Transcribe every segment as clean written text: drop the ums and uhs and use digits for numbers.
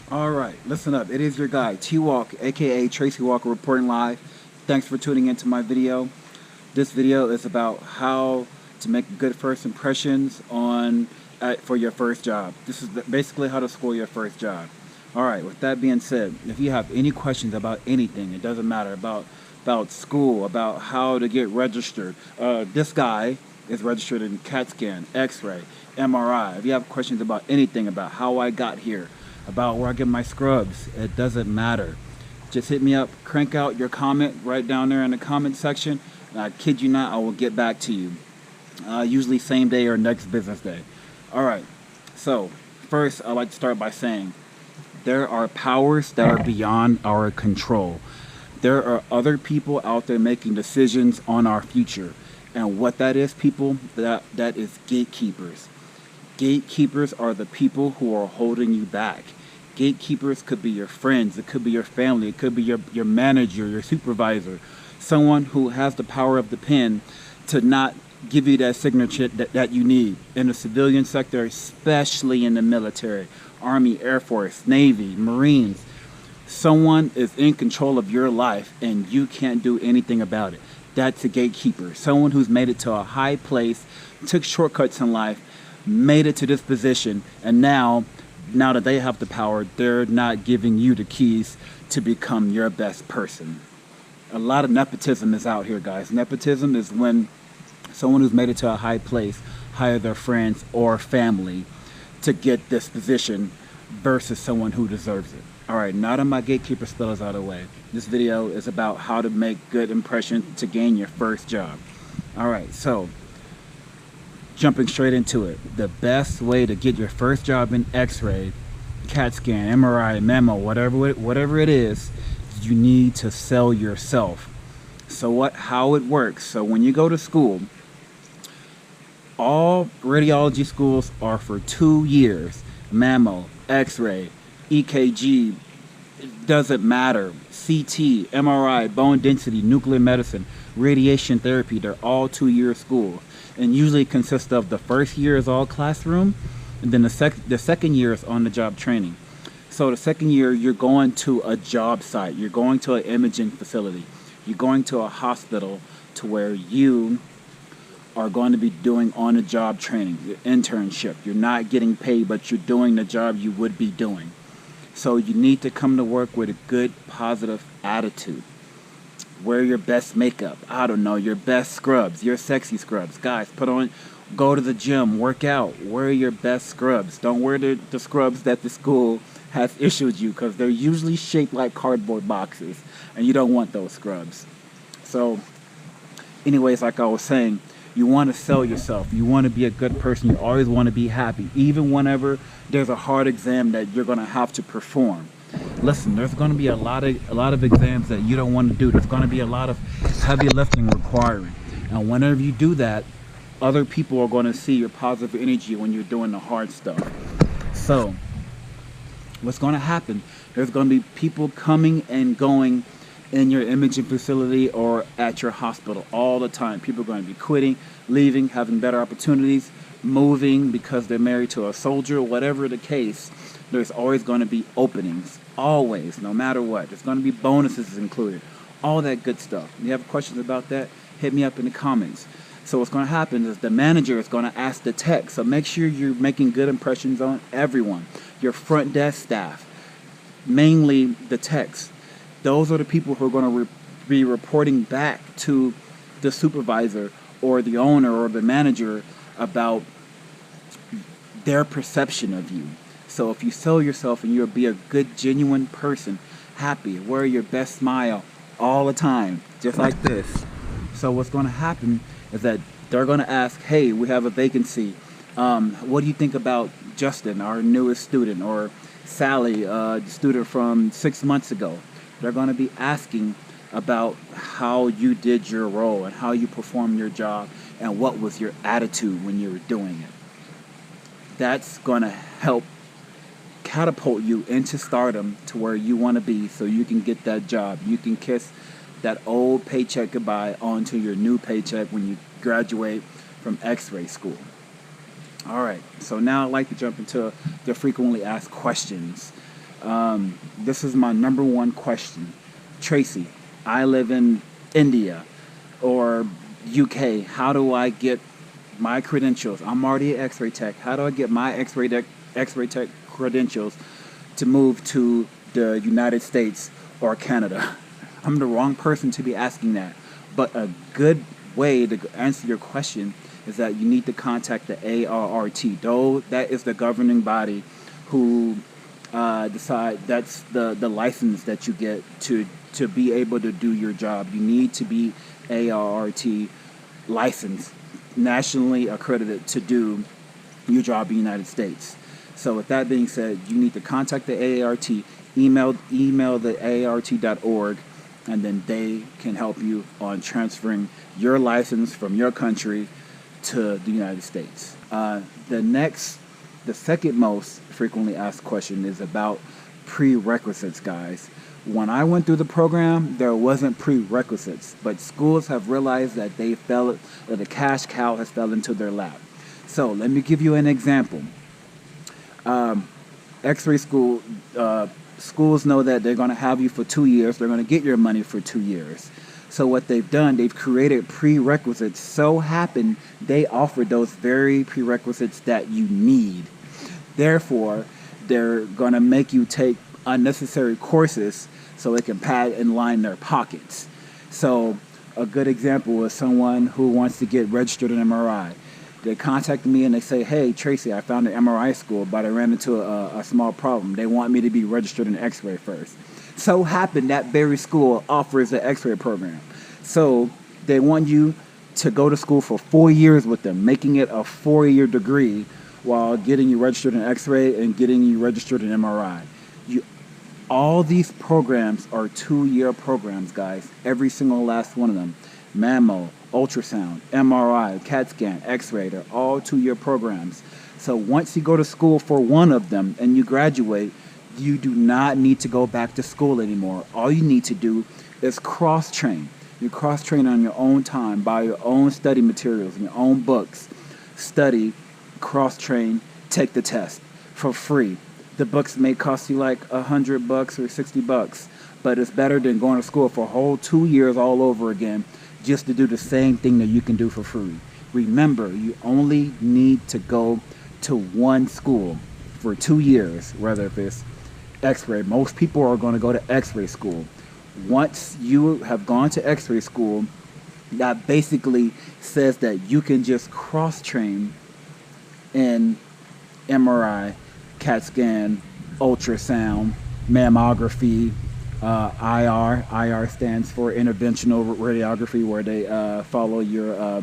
All right, listen up. It is your guy, T-Walk, aka Tracy Walker, reporting live. Thanks for tuning into my video. This video is about how to make good first impressions for your first job. This is basically how to score your first job. All right, with that being said, if you have any questions about anything, it doesn't matter, about school, about how to get registered. This guy is registered in CAT scan, X-ray, MRI. If you have questions about anything, about how I got here, about where I get my scrubs, it doesn't matter. Just hit me up, crank out your comment right down there in the comment section, and I kid you not, I will get back to you. Usually same day or next business day. All right, so first I'd like to start by saying there are powers that are beyond our control. There are other people out there making decisions on our future. And what that is, people, that is gatekeepers. Gatekeepers are the people who are holding you back. Gatekeepers could be your friends, it could be your family, it could be your manager, your supervisor, someone who has the power of the pen to not give you that signature that you need. In the civilian sector, especially in the military, Army, Air Force, Navy, Marines, someone is in control of your life and you can't do anything about it. That's a gatekeeper. Someone who's made it to a high place, took shortcuts in life, made it to this position, and now that they have the power, they're not giving you the keys to become your best person. A lot of nepotism is out here, guys. Nepotism is when someone who's made it to a high place hire their friends or family to get this position versus someone who deserves it. All right, now that my gatekeeper spell is out of the way, this video is about how to make good impressions to gain your first job. All right, so jumping straight into it, the best way to get your first job in X-ray, CAT scan, MRI, memo, whatever it is, you need to sell yourself. So how it works? So when you go to school, all radiology schools are for 2 years. Mammo, X-ray, EKG, it doesn't matter. CT, MRI, bone density, nuclear medicine, radiation therapy, they're all 2-year schools. And usually consist of the first year is all classroom, and then the second year is on-the-job training. So the second year, you're going to a job site. You're going to an imaging facility. You're going to a hospital to where you are going to be doing on-the-job training, your internship. You're not getting paid, but you're doing the job you would be doing. So you need to come to work with a good, positive attitude. Wear your best makeup. I don't know, your best scrubs, your sexy scrubs. Guys, go to the gym, work out. Wear your best scrubs. Don't wear the scrubs that the school has issued you, because they're usually shaped like cardboard boxes, and you don't want those scrubs. So anyways, like I was saying, you want to sell yourself. You want to be a good person. You always want to be happy, even whenever there's a hard exam that you're going to have to perform. Listen, there's going to be a lot of exams that you don't want to do. There's going to be a lot of heavy lifting requiring. And whenever you do that, other people are going to see your positive energy when you're doing the hard stuff. So what's going to happen? There's going to be people coming and going in your imaging facility or at your hospital all the time. People are going to be quitting, leaving, having better opportunities, moving because they're married to a soldier, whatever the case. There's always going to be openings, always, no matter what. There's going to be bonuses included, all that good stuff. If you have questions about that, hit me up in the comments. So what's going to happen is the manager is going to ask the tech. So make sure you're making good impressions on everyone. Your front desk staff, mainly the techs. Those are the people who are going to be reporting back to the supervisor or the owner or the manager about their perception of you. So if you sell yourself and you'll be a good, genuine person, happy, wear your best smile all the time, just like this. So what's going to happen is that they're going to ask, hey, we have a vacancy. What do you think about Justin, our newest student, or Sally, the student from 6 months ago? They're going to be asking about how you did your role and how you performed your job and what was your attitude when you were doing it. That's going to help catapult you into stardom to where you want to be, so you can get that job. You can kiss that old paycheck goodbye onto your new paycheck when you graduate from X-ray school. All right, so now I'd like to jump into the frequently asked questions. This is my number one question. Tracy, I live in India or UK. How do I get my credentials? I'm already an X-ray tech. How do I get my X-ray tech credentials to move to the United States or Canada? I'm the wrong person to be asking that. But a good way to answer your question is that you need to contact the ARRT. Though that is the governing body who decide, that's the license that you get to be able to do your job. You need to be ARRT licensed, nationally accredited to do your job in the United States. So with that being said, you need to contact the AART, email the AART.org, and then they can help you on transferring your license from your country to the United States. The second most frequently asked question is about prerequisites, guys. When I went through the program, there wasn't prerequisites, but schools have realized that that the cash cow has fell into their lap. So let me give you an example. X-ray school, schools know that they're going to have you for 2 years. They're going to get your money for 2 years. So what they've done, they've created prerequisites. So happen they offer those very prerequisites that you need. Therefore, they're going to make you take unnecessary courses so they can pad and line their pockets. So a good example is someone who wants to get registered in MRI. They contact me and they say, hey, Tracy, I found an MRI school, but I ran into a small problem. They want me to be registered in X-ray first. So happen that very school offers an X-ray program. So they want you to go to school for 4 years with them, making it a 4-year degree while getting you registered in X-ray and getting you registered in MRI. All these programs are 2-year programs, guys. Every single last one of them. Mammo, ultrasound, MRI, CAT scan, X-ray, they're all 2-year programs. So once you go to school for one of them and you graduate, you do not need to go back to school anymore. All you need to do is cross-train. You cross-train on your own time, buy your own study materials, your own books, study, cross-train, take the test for free. The books may cost you like $100 or $60, but it's better than going to school for a whole 2 years all over again just to do the same thing that you can do for free. Remember, you only need to go to one school for 2 years, whether if it's X-ray. Most people are going to go to X-ray school. Once you have gone to X-ray school, that basically says that you can just cross-train in MRI, CAT scan, ultrasound, mammography, IR. IR stands for interventional radiography, where they follow your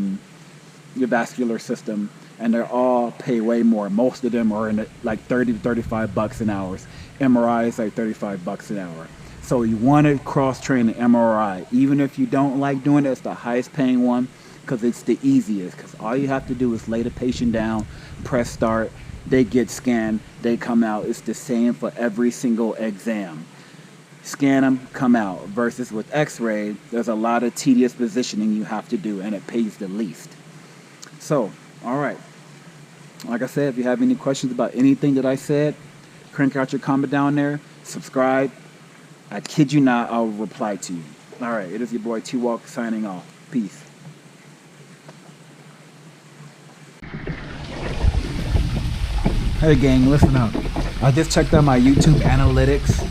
vascular system, and they're all pay way more. Most of them are in like $30 to $35 an hour. MRI is like $35 an hour. So you want to cross-train the MRI. Even if you don't like doing it, it's the highest paying one because it's the easiest. Because all you have to do is lay the patient down, press start, they get scanned, they come out. It's the same for every single exam. Scan them, come out. Versus with X-ray, there's a lot of tedious positioning you have to do, and it pays the least. So, all right. Like I said, if you have any questions about anything that I said, crank out your comment down there, subscribe. I kid you not, I'll reply to you. All right, it is your boy T-Walk signing off. Peace. Hey gang, listen up. I just checked out my YouTube analytics,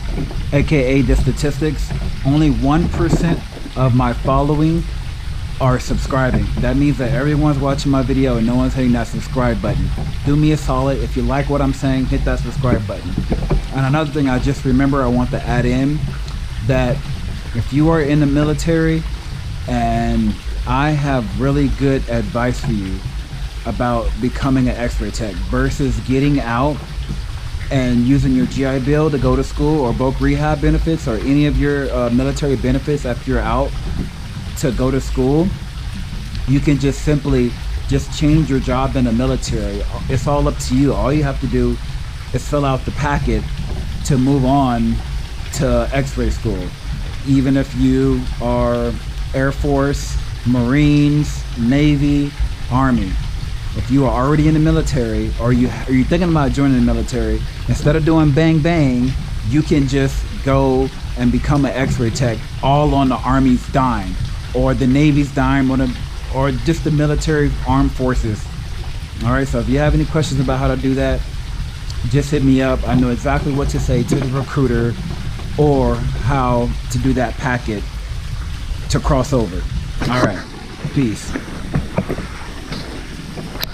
aka the statistics. Only 1% of my following are subscribing. That means that everyone's watching my video and no one's hitting that subscribe button. Do me a solid, if you like what I'm saying, hit that subscribe button. And another thing I just remember I want to add in, that if you are in the military, and I have really good advice for you about becoming an X-ray tech versus getting out and using your GI Bill to go to school, or bulk rehab benefits, or any of your military benefits after you're out to go to school. You can just simply change your job in the military. It's all up to you. All you have to do is fill out the packet to move on to X-ray school. Even if you are Air Force, Marines, Navy, Army. If you are already in the military, or you're thinking about joining the military, instead of doing bang bang, you can just go and become an X-ray tech all on the Army's dime or the Navy's dime or just the military armed forces. All right, so if you have any questions about how to do that, just hit me up. I know exactly what to say to the recruiter or how to do that packet to cross over. All right, peace.